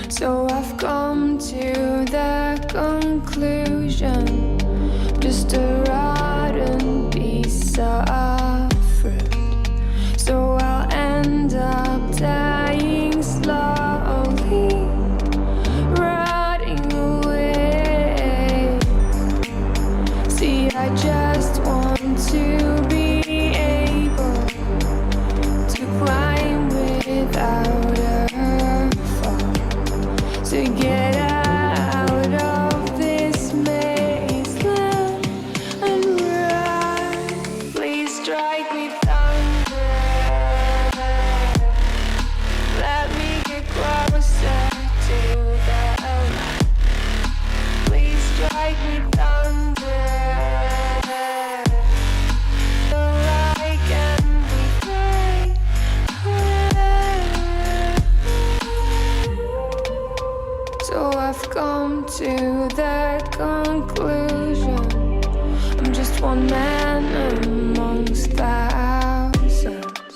So I've come to the conclusion, just a rotten piece of fruit. So I'll end up dying slowly, rotting away. See, I just want to be able to climb without a fall, to get out of this maze land and run. Please strike me thunder, let me get closer to the light. Please strike me thunder, so I can be free. So I've come to the conclusion, I'm just one man amongst thousands.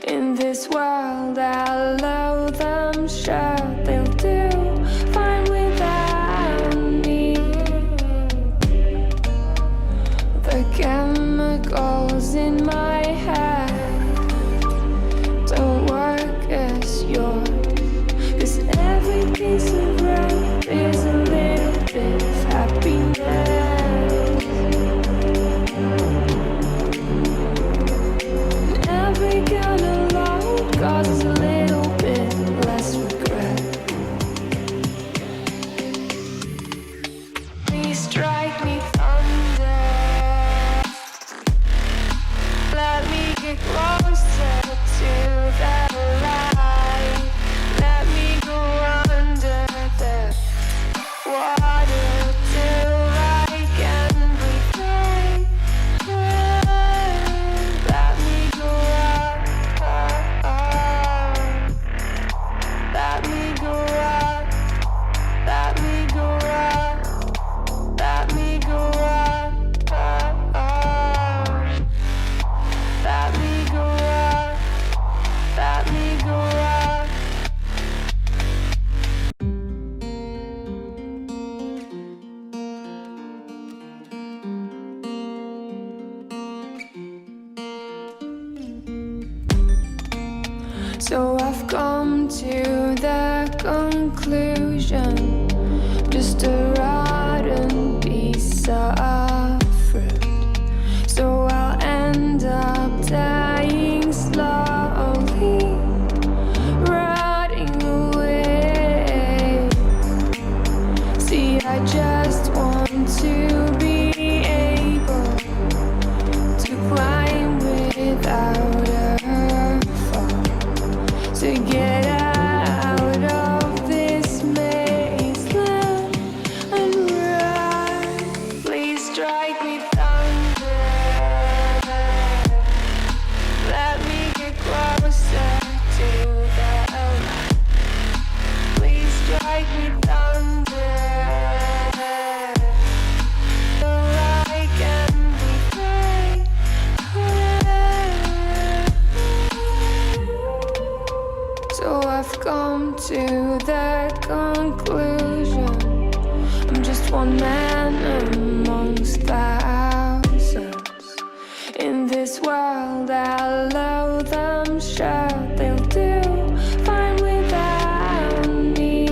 In this world I love them, sure they'll do fine without me. The chemicals in my head don't work as yours, 'cause every piece of road is a little bit of happiness, and every kind of load causes a little bit less regret. Please strike me thunder, let me get closer to the light. Let me go under the water till I can breathe free. Let me go up, let me go up, let me go up, let me go up, let me go up, let me go up. So I've come to the conclusion, just a rotten piece of fruit. So I'll end up dying slowly, rotting away. See, I just want to be able to climb without a fall, to get out of this maze land and run. Please strike me thunder, let me get closer to the light. Please strike me thunder, so I can be free. So I've come to the conclusion, I'm just one man amongst thousands. In this world I love them, sure they'll do fine without me.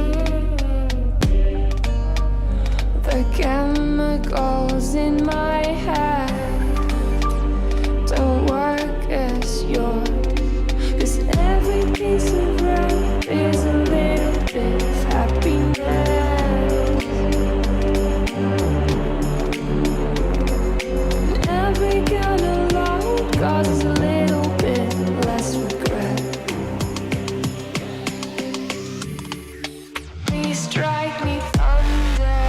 The chemicals in my head don't work as yours, 'cause every piece of road is a little bit of happiness, and every kind of load causes a little bit less regret. Please strike me thunder,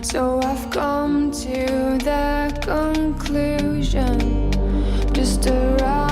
So I've come to the conclusion, just a ride.